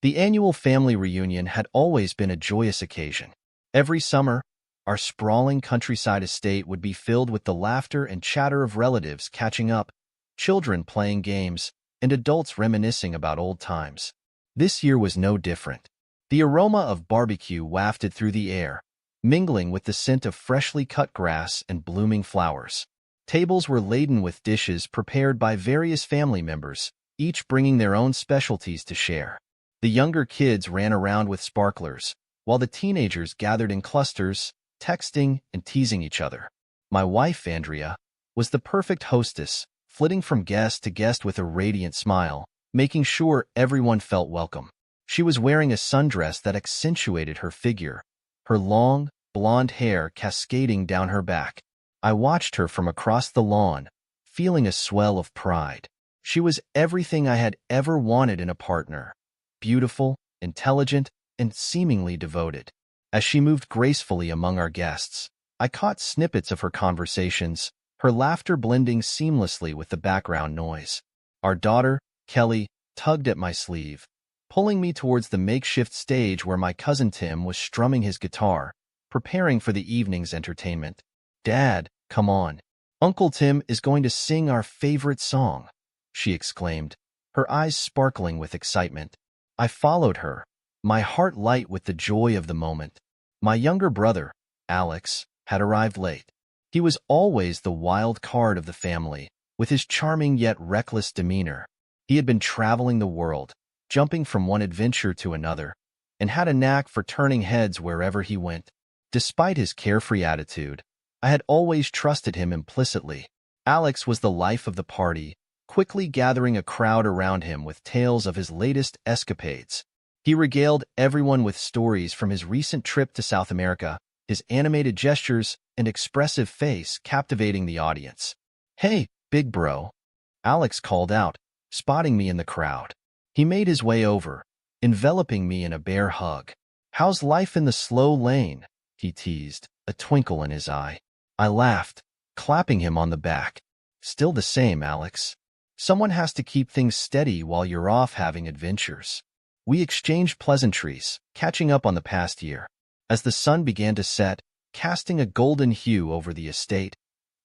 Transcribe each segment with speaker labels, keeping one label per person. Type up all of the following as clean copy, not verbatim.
Speaker 1: The annual family reunion had always been a joyous occasion. Every summer, our sprawling countryside estate would be filled with the laughter and chatter of relatives catching up, children playing games, and adults reminiscing about old times. This year was no different. The aroma of barbecue wafted through the air, mingling with the scent of freshly cut grass and blooming flowers. Tables were laden with dishes prepared by various family members, each bringing their own specialties to share. The younger kids ran around with sparklers, while the teenagers gathered in clusters, texting and teasing each other. My wife, Andrea, was the perfect hostess, flitting from guest to guest with a radiant smile, making sure everyone felt welcome. She was wearing a sundress that accentuated her figure, her long, blonde hair cascading down her back. I watched her from across the lawn, feeling a swell of pride. She was everything I had ever wanted in a partner: beautiful, intelligent, and seemingly devoted. As she moved gracefully among our guests, I caught snippets of her conversations, her laughter blending seamlessly with the background noise. Our daughter, Kelly, tugged at my sleeve, pulling me towards the makeshift stage where my cousin Tim was strumming his guitar, preparing for the evening's entertainment. "Dad, come on. Uncle Tim is going to sing our favorite song," she exclaimed, her eyes sparkling with excitement. I followed her, my heart light with the joy of the moment. My younger brother, Alex, had arrived late. He was always the wild card of the family, with his charming yet reckless demeanor. He had been traveling the world, jumping from one adventure to another, and had a knack for turning heads wherever he went. Despite his carefree attitude, I had always trusted him implicitly. Alex was the life of the party, quickly gathering a crowd around him with tales of his latest escapades. He regaled everyone with stories from his recent trip to South America, his animated gestures and expressive face captivating the audience. "Hey, big bro," Alex called out, spotting me in the crowd. He made his way over, enveloping me in a bear hug. "How's life in the slow lane?" he teased, a twinkle in his eye. I laughed, clapping him on the back. "Still the same, Alex. Someone has to keep things steady while you're off having adventures." We exchanged pleasantries, catching up on the past year. As the sun began to set, casting a golden hue over the estate,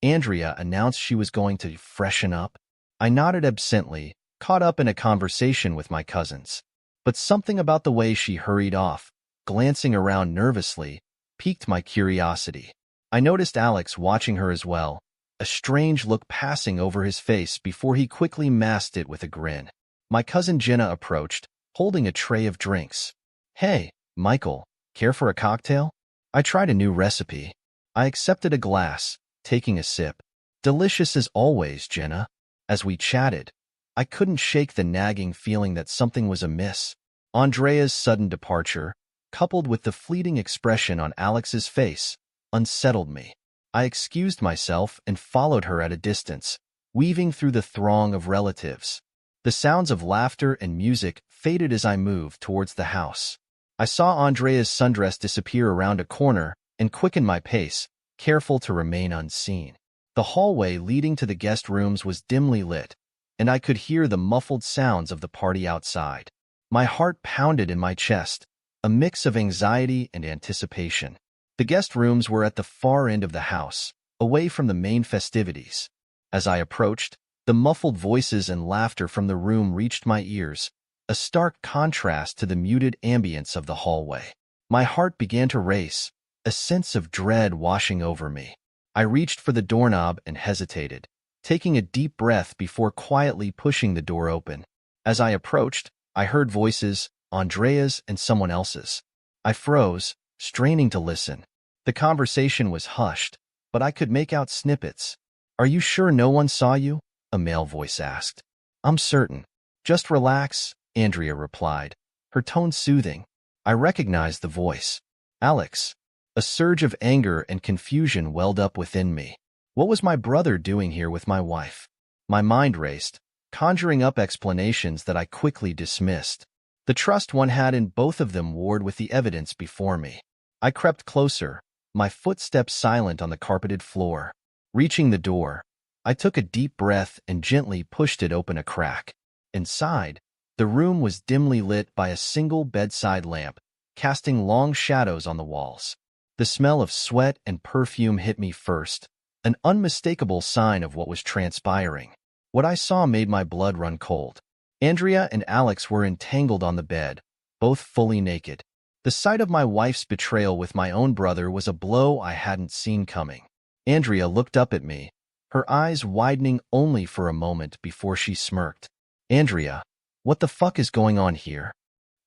Speaker 1: Andrea announced she was going to freshen up. I nodded absently, caught up in a conversation with my cousins. But something about the way she hurried off, glancing around nervously, piqued my curiosity. I noticed Alex watching her as well, a strange look passing over his face before he quickly masked it with a grin. My cousin Jenna approached, holding a tray of drinks. "Hey, Michael, care for a cocktail? I tried a new recipe." I accepted a glass, taking a sip. "Delicious as always, Jenna." As we chatted, I couldn't shake the nagging feeling that something was amiss. Andrea's sudden departure, coupled with the fleeting expression on Alex's face, unsettled me. I excused myself and followed her at a distance, weaving through the throng of relatives. The sounds of laughter and music faded as I moved towards the house. I saw Andrea's sundress disappear around a corner and quickened my pace, careful to remain unseen. The hallway leading to the guest rooms was dimly lit, and I could hear the muffled sounds of the party outside. My heart pounded in my chest, a mix of anxiety and anticipation. The guest rooms were at the far end of the house, away from the main festivities. As I approached, the muffled voices and laughter from the room reached my ears, a stark contrast to the muted ambience of the hallway. My heart began to race, a sense of dread washing over me. I reached for the doorknob and hesitated, taking a deep breath before quietly pushing the door open. As I approached, I heard voices, Andrea's and someone else's. I froze, straining to listen. The conversation was hushed, but I could make out snippets. "Are you sure no one saw you?" a male voice asked. "I'm certain. Just relax," Andrea replied, her tone soothing. I recognized the voice. "Alex." A surge of anger and confusion welled up within me. What was my brother doing here with my wife? My mind raced, conjuring up explanations that I quickly dismissed. The trust one had in both of them warred with the evidence before me. I crept closer, my footsteps silent on the carpeted floor. Reaching the door, I took a deep breath and gently pushed it open a crack. Inside, The room was dimly lit by a single bedside lamp, casting long shadows on the walls. The smell of sweat and perfume hit me first, an unmistakable sign of what was transpiring. What I saw made my blood run cold. Andrea and Alex were entangled on the bed, both fully naked. The sight of my wife's betrayal with my own brother was a blow I hadn't seen coming. Andrea looked up at me, her eyes widening only for a moment before she smirked. Andrea, what the fuck is going on here?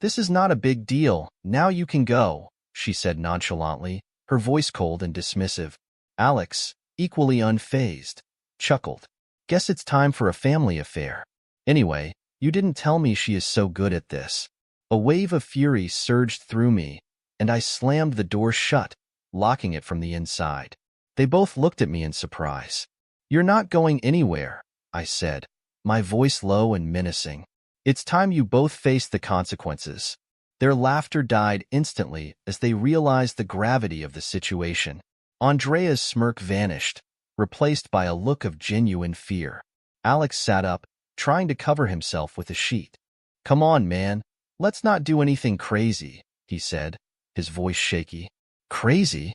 Speaker 1: This is not a big deal. Now you can go, she said nonchalantly, her voice cold and dismissive. Alex, equally unfazed, chuckled. Guess it's time for a family affair. Anyway, you didn't tell me she is so good at this. A wave of fury surged through me, and I slammed the door shut, locking it from the inside. They both looked at me in surprise. You're not going anywhere, I said, my voice low and menacing. It's time you both face the consequences. Their laughter died instantly as they realized the gravity of the situation. Andrea's smirk vanished, replaced by a look of genuine fear. Alex sat up, trying to cover himself with a sheet. Come on, man. Let's not do anything crazy, he said, his voice shaky. Crazy?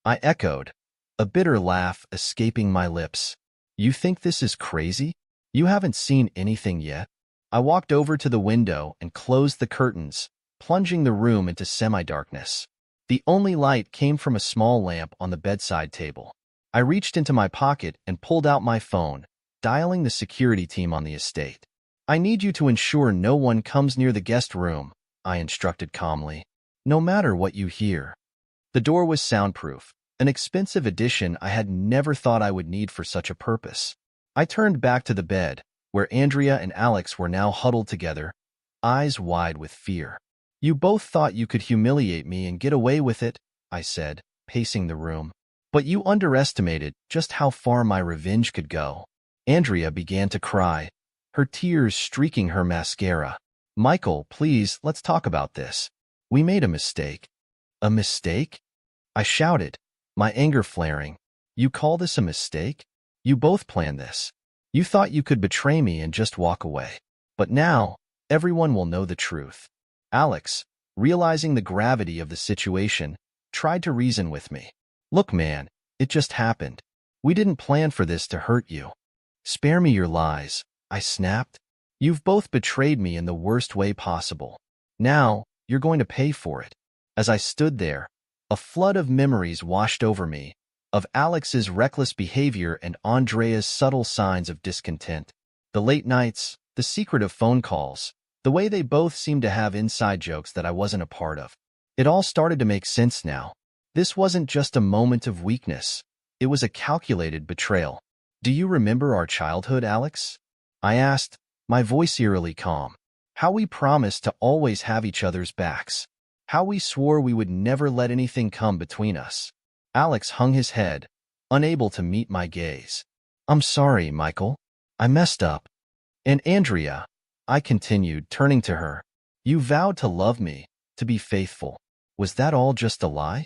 Speaker 1: I echoed, a bitter laugh escaping my lips. You think this is crazy? You haven't seen anything yet. I walked over to the window and closed the curtains, plunging the room into semi-darkness. The only light came from a small lamp on the bedside table. I reached into my pocket and pulled out my phone, dialing the security team on the estate. I need you to ensure no one comes near the guest room, I instructed calmly. No matter what you hear. The door was soundproof, an expensive addition I had never thought I would need for such a purpose. I turned back to the bed, where Andrea and Alex were now huddled together, eyes wide with fear. You both thought you could humiliate me and get away with it, I said, pacing the room. But you underestimated just how far my revenge could go. Andrea began to cry, her tears streaking her mascara. Michael, please, let's talk about this. We made a mistake. A mistake? I shouted, my anger flaring. You call this a mistake? You both planned this. You thought you could betray me and just walk away. But now, everyone will know the truth. Alex, realizing the gravity of the situation, tried to reason with me. Look, man, it just happened. We didn't plan for this to hurt you. Spare me your lies, I snapped. You've both betrayed me in the worst way possible. Now, you're going to pay for it. As I stood there, a flood of memories washed over me, of Alex's reckless behavior and Andrea's subtle signs of discontent. The late nights, the secretive phone calls, the way they both seemed to have inside jokes that I wasn't a part of. It all started to make sense now. This wasn't just a moment of weakness. It was a calculated betrayal. Do you remember our childhood, Alex? I asked, my voice eerily calm. How we promised to always have each other's backs. How we swore we would never let anything come between us. Alex hung his head, unable to meet my gaze. I'm sorry, Michael. I messed up. And Andrea, I continued, turning to her. You vowed to love me, to be faithful. Was that all just a lie?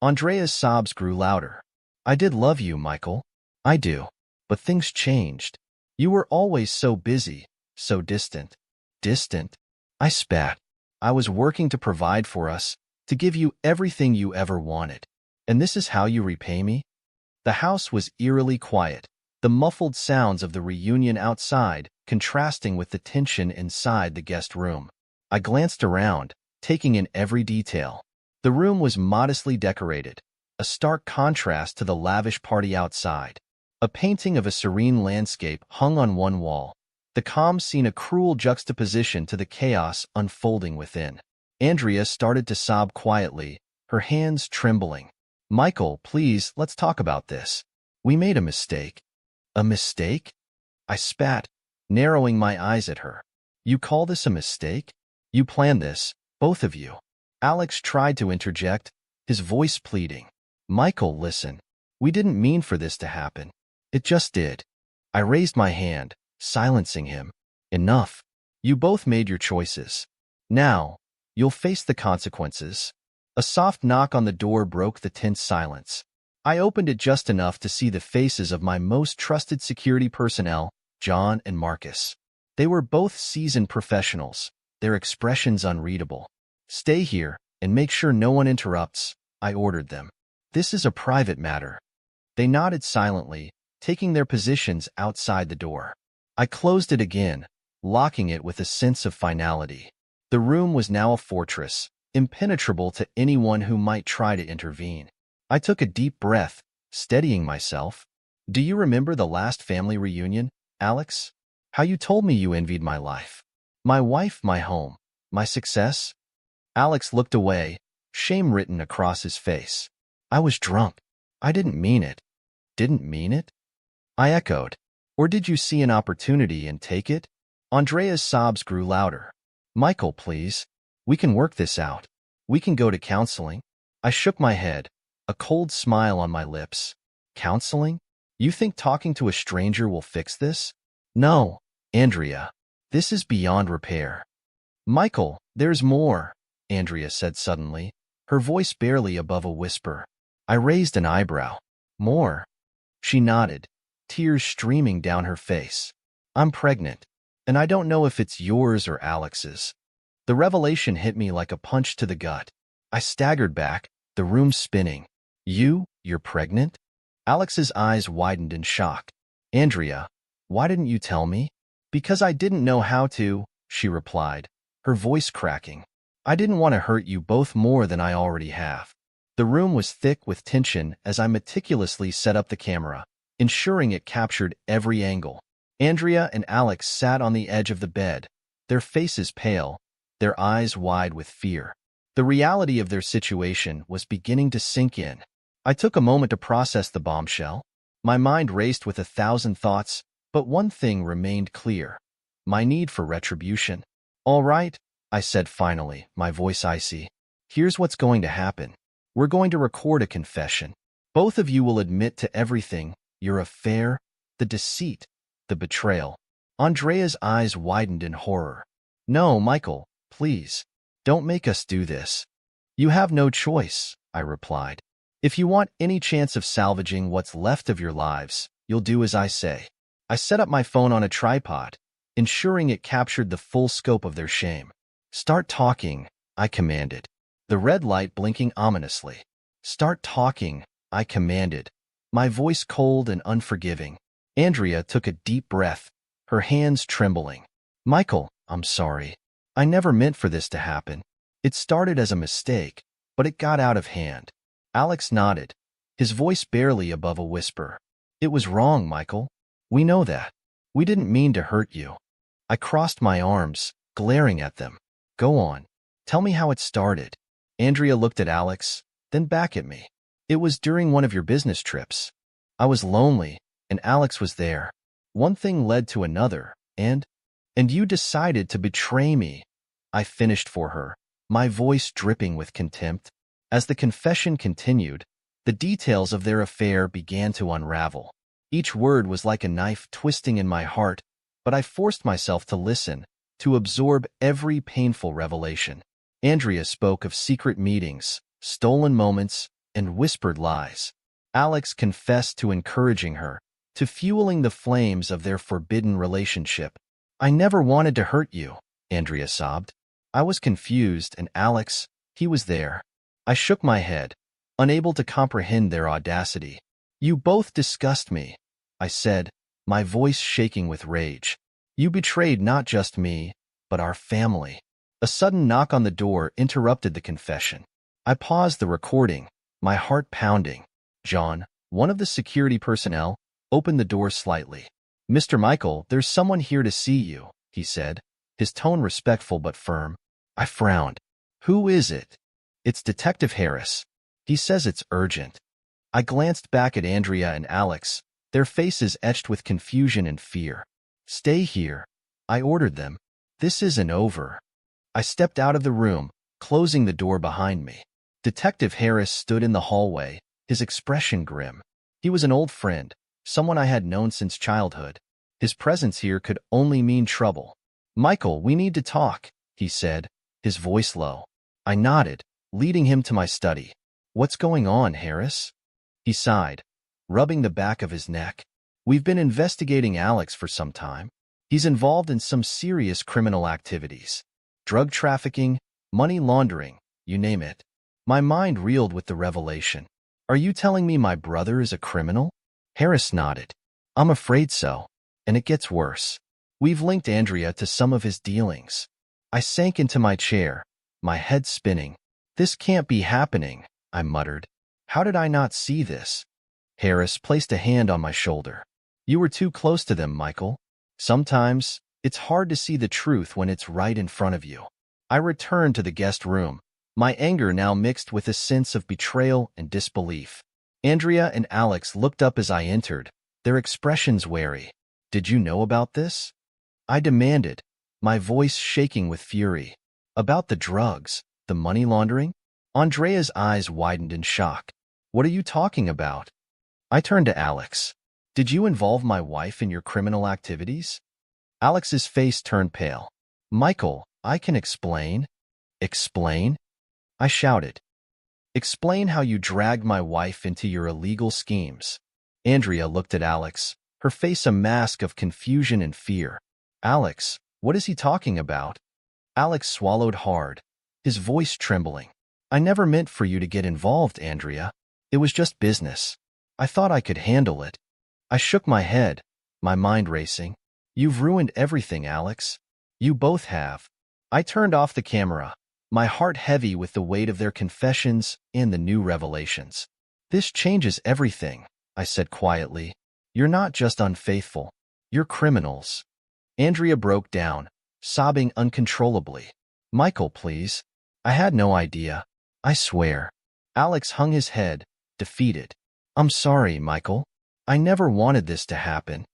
Speaker 1: Andrea's sobs grew louder. I did love you, Michael. I do. But things changed. You were always so busy, so distant. Distant? I spat. I was working to provide for us, to give you everything you ever wanted. And this is how you repay me? The house was eerily quiet, the muffled sounds of the reunion outside contrasting with the tension inside the guest room. I glanced around, taking in every detail. The room was modestly decorated, a stark contrast to the lavish party outside. A painting of a serene landscape hung on one wall, the calm scene a cruel juxtaposition to the chaos unfolding within. Andrea started to sob quietly, her hands trembling. Michael, please, let's talk about this. We made a mistake. A mistake? I spat, narrowing my eyes at her. You call this a mistake? You planned this, both of you. Alex tried to interject, his voice pleading. Michael, listen. We didn't mean for this to happen. It just did. I raised my hand, silencing him. Enough. You both made your choices. Now, you'll face the consequences. A soft knock on the door broke the tense silence. I opened it just enough to see the faces of my most trusted security personnel, John and Marcus. They were both seasoned professionals, their expressions unreadable. "Stay here and make sure no one interrupts," I ordered them. "This is a private matter." They nodded silently, taking their positions outside the door. I closed it again, locking it with a sense of finality. The room was now a fortress, impenetrable to anyone who might try to intervene. I took a deep breath, steadying myself. "Do you remember the last family reunion, Alex? How you told me you envied my life? My wife, my home, my success?" Alex looked away, shame written across his face. "I was drunk. I didn't mean it." "Didn't mean it?" I echoed. "Or did you see an opportunity and take it?" Andrea's sobs grew louder. "Michael, please. We can work this out. We can go to counseling." I shook my head, a cold smile on my lips. "Counseling? You think talking to a stranger will fix this?" "No, Andrea. This is beyond repair." "Michael, there's more," Andrea said suddenly, her voice barely above a whisper. I raised an eyebrow. "More?" She nodded, tears streaming down her face. "I'm pregnant, and I don't know if it's yours or Alex's." The revelation hit me like a punch to the gut. I staggered back, the room spinning. You're pregnant?" Alex's eyes widened in shock. "Andrea, why didn't you tell me?" "Because I didn't know how to," she replied, her voice cracking. "I didn't want to hurt you both more than I already have." The room was thick with tension as I meticulously set up the camera, ensuring it captured every angle. Andrea and Alex sat on the edge of the bed, their faces pale, their eyes wide with fear. The reality of their situation was beginning to sink in. I took a moment to process the bombshell. My mind raced with 1,000 thoughts, but one thing remained clear: my need for retribution. "All right," I said finally, my voice icy. "Here's what's going to happen. We're going to record a confession. Both of you will admit to everything: your affair, the deceit, the betrayal." Andrea's eyes widened in horror. "No, Michael, please. Don't make us do this." "You have no choice," I replied. "If you want any chance of salvaging what's left of your lives, you'll do as I say." I set up my phone on a tripod, ensuring it captured the full scope of their shame. "Start talking," I commanded, the red light blinking ominously. "Start talking," I commanded, my voice cold and unforgiving. Andrea took a deep breath, her hands trembling. "Michael, I'm sorry. I never meant for this to happen. It started as a mistake, but it got out of hand." Alex nodded, his voice barely above a whisper. "It was wrong, Michael. We know that. We didn't mean to hurt you." I crossed my arms, glaring at them. "Go on. Tell me how it started." Andrea looked at Alex, then back at me. "It was during one of your business trips. I was lonely, and Alex was there. One thing led to another, and you decided to betray me." I finished for her, my voice dripping with contempt. As the confession continued, the details of their affair began to unravel. Each word was like a knife twisting in my heart, but I forced myself to listen, to absorb every painful revelation. Andrea spoke of secret meetings, stolen moments, and whispered lies. Alex confessed to encouraging her, to fueling the flames of their forbidden relationship. "I never wanted to hurt you," Andrea sobbed. I was confused, and Alex, he was there. I shook my head, unable to comprehend their audacity. "You both disgust me," I said, my voice shaking with rage. "You betrayed not just me, but our family." A sudden knock on the door interrupted the confession. I paused the recording, my heart pounding. John, one of the security personnel, opened the door slightly. "Mr. Michael, there's someone here to see you," he said, his tone respectful but firm. I frowned. "Who is it?" "It's Detective Harris. He says it's urgent." I glanced back at Andrea and Alex, their faces etched with confusion and fear. "Stay here," I ordered them. "This isn't over." I stepped out of the room, closing the door behind me. Detective Harris stood in the hallway, his expression grim. He was an old friend, someone I had known since childhood. His presence here could only mean trouble. "Michael, we need to talk," he said, his voice low. I nodded, leading him to my study. "What's going on, Harris?" He sighed, rubbing the back of his neck. "We've been investigating Alex for some time. He's involved in some serious criminal activities. Drug trafficking, money laundering, you name it. My mind reeled with the revelation. Are you telling me my brother is a criminal? Harris nodded. I'm afraid so. And it gets worse. We've linked Andrea to some of his dealings. I sank into my chair, my head spinning. This can't be happening, I muttered. How did I not see this? Harris placed a hand on my shoulder. You were too close to them, Michael. Sometimes, it's hard to see the truth when it's right in front of you. I returned to the guest room, my anger now mixed with a sense of betrayal and disbelief. Andrea and Alex looked up as I entered, their expressions wary. Did you know about this? I demanded, my voice shaking with fury. About the drugs, the money laundering? Andrea's eyes widened in shock. What are you talking about? I turned to Alex. Did you involve my wife in your criminal activities? Alex's face turned pale. Michael, I can explain. Explain? I shouted. Explain how you dragged my wife into your illegal schemes. Andrea looked at Alex, her face a mask of confusion and fear. Alex, what is he talking about? Alex swallowed hard, his voice trembling. I never meant for you to get involved, Andrea. It was just business. I thought I could handle it. I shook my head, my mind racing. You've ruined everything, Alex. You both have. I turned off the camera, my heart heavy with the weight of their confessions and the new revelations. This changes everything, I said quietly. You're not just unfaithful. You're criminals. Andrea broke down, sobbing uncontrollably. Michael, please. I had no idea. I swear. Alex hung his head, defeated. I'm sorry, Michael. I never wanted this to happen.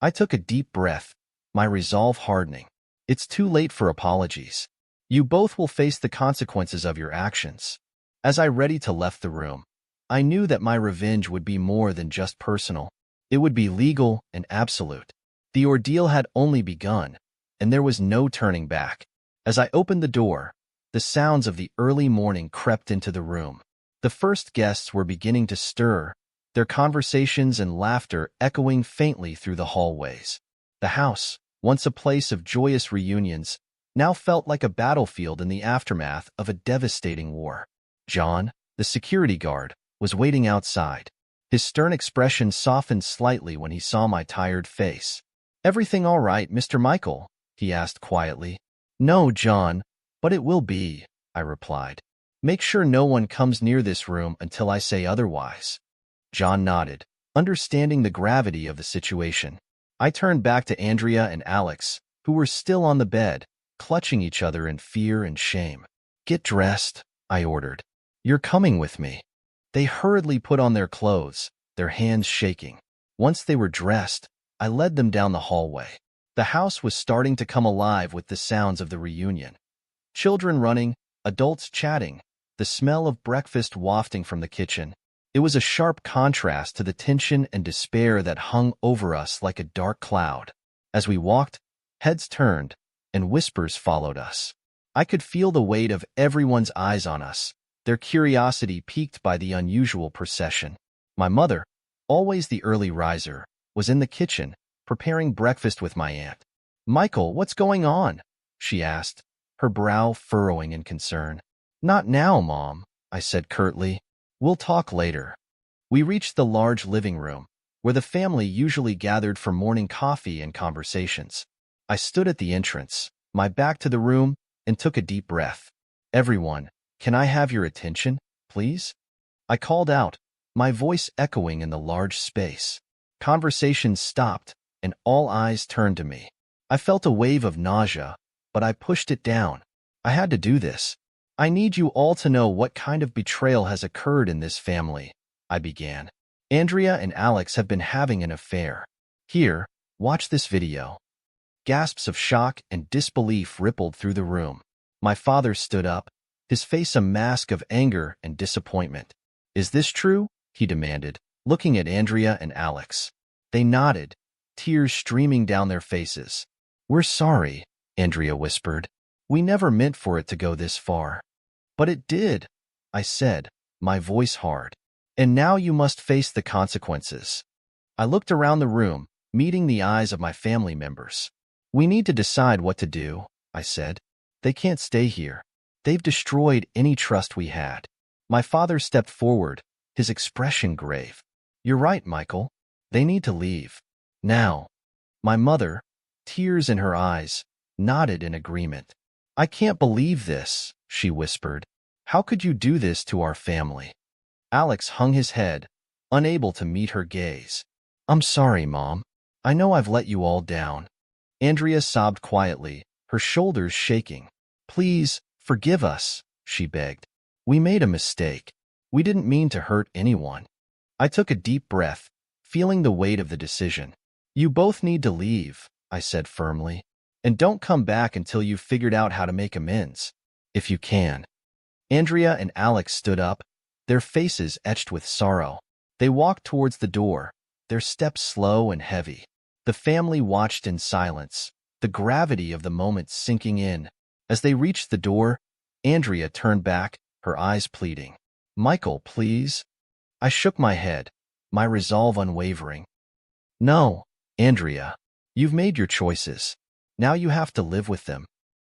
Speaker 1: I took a deep breath, my resolve hardening. It's too late for apologies. You both will face the consequences of your actions. As I ready to left the room, I knew that my revenge would be more than just personal. It would be legal and absolute. The ordeal had only begun, and there was no turning back. As I opened the door, the sounds of the early morning crept into the room. The first guests were beginning to stir, their conversations and laughter echoing faintly through the hallways. The house, once a place of joyous reunions, now felt like a battlefield in the aftermath of a devastating war. John, the security guard, was waiting outside. His stern expression softened slightly when he saw my tired face. Everything all right, Mr. Michael? He asked quietly. No, John, but it will be, I replied. Make sure no one comes near this room until I say otherwise. John nodded, understanding the gravity of the situation. I turned back to Andrea and Alex, who were still on the bed, clutching each other in fear and shame. Get dressed, I ordered. You're coming with me. They hurriedly put on their clothes, their hands shaking. Once they were dressed, I led them down the hallway. The house was starting to come alive with the sounds of the reunion. Children running, adults chatting, the smell of breakfast wafting from the kitchen. It was a sharp contrast to the tension and despair that hung over us like a dark cloud. As we walked, heads turned, and whispers followed us. I could feel the weight of everyone's eyes on us, their curiosity piqued by the unusual procession. My mother, always the early riser, was in the kitchen, preparing breakfast with my aunt. Michael, what's going on? She asked, her brow furrowing in concern. Not now, Mom, I said curtly. We'll talk later. We reached the large living room, where the family usually gathered for morning coffee and conversations. I stood at the entrance, my back to the room, and took a deep breath. Everyone, can I have your attention, please? I called out, my voice echoing in the large space. Conversations stopped, and all eyes turned to me. I felt a wave of nausea, but I pushed it down. I had to do this. I need you all to know what kind of betrayal has occurred in this family, I began. Andrea and Alex have been having an affair. Here, watch this video. Gasps of shock and disbelief rippled through the room. My father stood up, his face a mask of anger and disappointment. Is this true? He demanded, looking at Andrea and Alex. They nodded, tears streaming down their faces. We're sorry, Andrea whispered. We never meant for it to go this far. But it did, I said, my voice hard. And now you must face the consequences. I looked around the room, meeting the eyes of my family members. We need to decide what to do, I said. They can't stay here. They've destroyed any trust we had. My father stepped forward, his expression grave. You're right, Michael. They need to leave. Now. My mother, tears in her eyes, nodded in agreement. I can't believe this, she whispered. How could you do this to our family? Alex hung his head, unable to meet her gaze. I'm sorry, Mom. I know I've let you all down. Andrea sobbed quietly, her shoulders shaking. Please, forgive us, she begged. We made a mistake. We didn't mean to hurt anyone. I took a deep breath, feeling the weight of the decision. You both need to leave, I said firmly. And don't come back until you've figured out how to make amends. If you can. Andrea and Alex stood up, their faces etched with sorrow. They walked towards the door, their steps slow and heavy. The family watched in silence, the gravity of the moment sinking in. As they reached the door, Andrea turned back, her eyes pleading. Michael, please. I shook my head, my resolve unwavering. No, Andrea. You've made your choices. Now you have to live with them.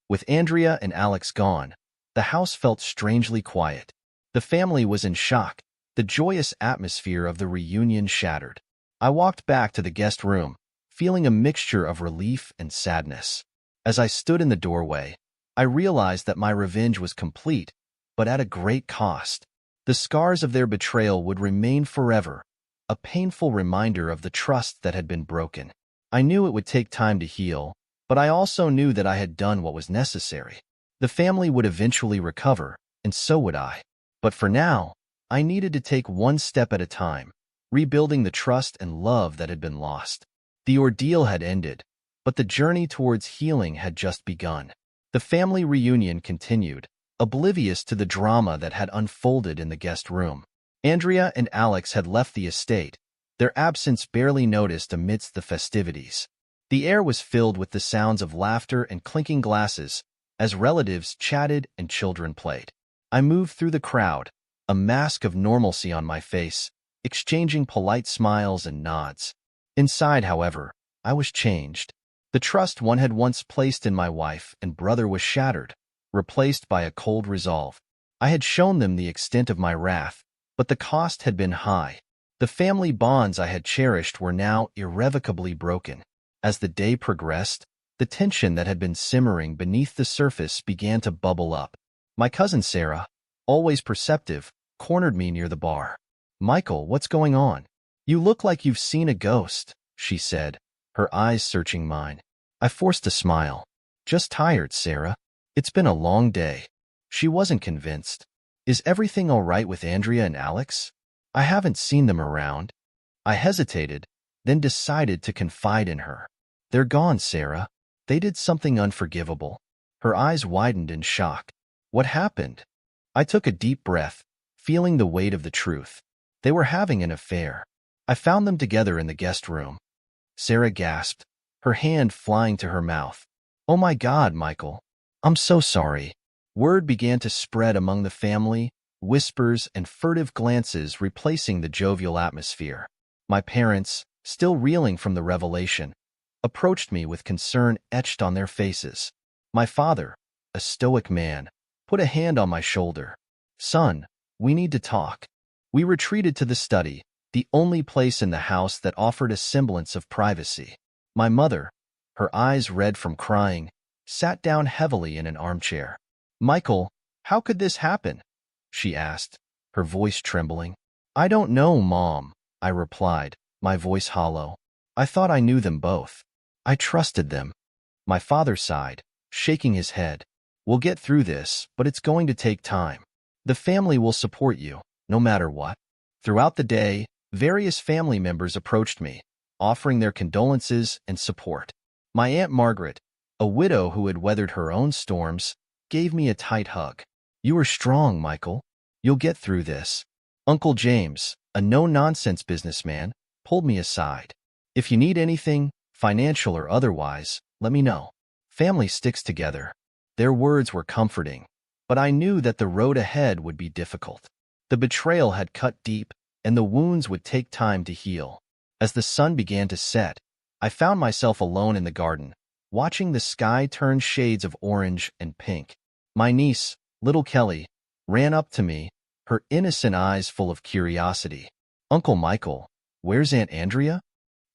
Speaker 1: With Andrea and Alex gone, the house felt strangely quiet. The family was in shock, the joyous atmosphere of the reunion shattered. I walked back to the guest room, feeling a mixture of relief and sadness. As I stood in the doorway, I realized that my revenge was complete, but at a great cost. The scars of their betrayal would remain forever, a painful reminder of the trust that had been broken. I knew it would take time to heal, but I also knew that I had done what was necessary. The family would eventually recover, and so would I. But for now, I needed to take one step at a time, rebuilding the trust and love that had been lost. The ordeal had ended, but the journey towards healing had just begun. The family reunion continued, oblivious to the drama that had unfolded in the guest room. Andrea and Alex had left the estate, their absence barely noticed amidst the festivities. The air was filled with the sounds of laughter and clinking glasses as relatives chatted and children played. I moved through the crowd, a mask of normalcy on my face, exchanging polite smiles and nods. Inside, however, I was changed. The trust one had once placed in my wife and brother was shattered, replaced by a cold resolve. I had shown them the extent of my wrath, but the cost had been high. The family bonds I had cherished were now irrevocably broken. As the day progressed, the tension that had been simmering beneath the surface began to bubble up. My cousin Sarah, always perceptive, cornered me near the bar. Michael, what's going on? You look like you've seen a ghost, she said, her eyes searching mine. I forced a smile. Just tired, Sarah. It's been a long day. She wasn't convinced. Is everything all right with Andrea and Alex? I haven't seen them around. I hesitated, then decided to confide in her. They're gone, Sarah. They did something unforgivable. Her eyes widened in shock. What happened? I took a deep breath, feeling the weight of the truth. They were having an affair. I found them together in the guest room. Sarah gasped, her hand flying to her mouth. Oh my God, Michael. I'm so sorry. Word began to spread among the family, whispers and furtive glances replacing the jovial atmosphere. My parents, still reeling from the revelation, approached me with concern etched on their faces. My father, a stoic man, put a hand on my shoulder. Son, we need to talk. We retreated to the study, the only place in the house that offered a semblance of privacy. My mother, her eyes red from crying, sat down heavily in an armchair. Michael, how could this happen? She asked, her voice trembling. I don't know, Mom, I replied, my voice hollow. I thought I knew them both. I trusted them. My father sighed, shaking his head. We'll get through this, but it's going to take time. The family will support you, no matter what. Throughout the day, various family members approached me, offering their condolences and support. My Aunt Margaret, a widow who had weathered her own storms, gave me a tight hug. You are strong, Michael. You'll get through this. Uncle James, a no-nonsense businessman, pulled me aside. If you need anything, financial or otherwise, let me know. Family sticks together. Their words were comforting, but I knew that the road ahead would be difficult. The betrayal had cut deep, and the wounds would take time to heal. As the sun began to set, I found myself alone in the garden, watching the sky turn shades of orange and pink. My niece, little Kelly, ran up to me, her innocent eyes full of curiosity. "Uncle Michael, where's Aunt Andrea?"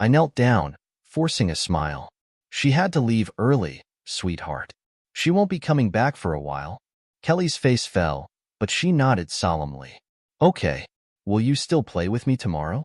Speaker 1: I knelt down, forcing a smile. "She had to leave early, sweetheart. She won't be coming back for a while." Kelly's face fell, but she nodded solemnly. "Okay, will you still play with me tomorrow?"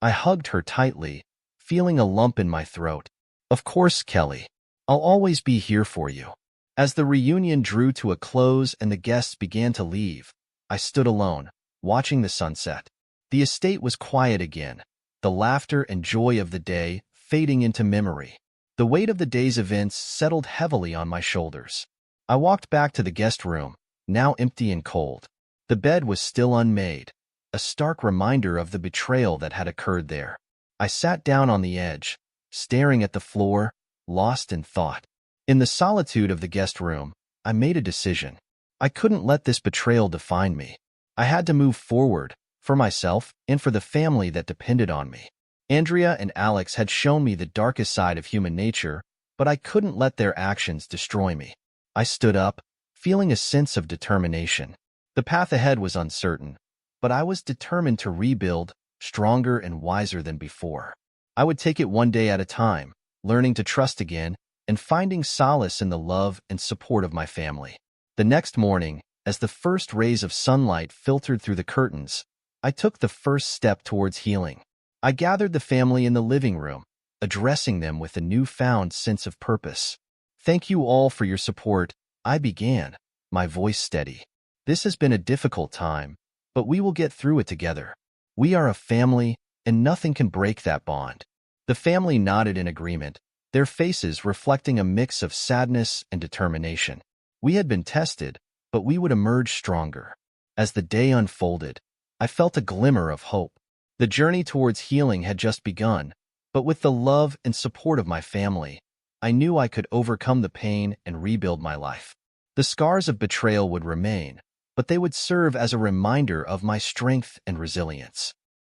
Speaker 1: I hugged her tightly, feeling a lump in my throat. "Of course, Kelly. I'll always be here for you." As the reunion drew to a close and the guests began to leave, I stood alone, watching the sunset. The estate was quiet again, the laughter and joy of the day fading into memory. The weight of the day's events settled heavily on my shoulders. I walked back to the guest room, now empty and cold. The bed was still unmade, a stark reminder of the betrayal that had occurred there. I sat down on the edge, staring at the floor, lost in thought. In the solitude of the guest room, I made a decision. I couldn't let this betrayal define me. I had to move forward, for myself and for the family that depended on me. Andrea and Alex had shown me the darkest side of human nature, but I couldn't let their actions destroy me. I stood up, feeling a sense of determination. The path ahead was uncertain, but I was determined to rebuild, stronger and wiser than before. I would take it one day at a time, learning to trust again and finding solace in the love and support of my family. The next morning, as the first rays of sunlight filtered through the curtains, I took the first step towards healing. I gathered the family in the living room, addressing them with a newfound sense of purpose. "Thank you all for your support," I began, my voice steady. "This has been a difficult time, but we will get through it together. We are a family, and nothing can break that bond." The family nodded in agreement, their faces reflecting a mix of sadness and determination. We had been tested, but we would emerge stronger. As the day unfolded, I felt a glimmer of hope. The journey towards healing had just begun, but with the love and support of my family, I knew I could overcome the pain and rebuild my life. The scars of betrayal would remain, but they would serve as a reminder of my strength and resilience.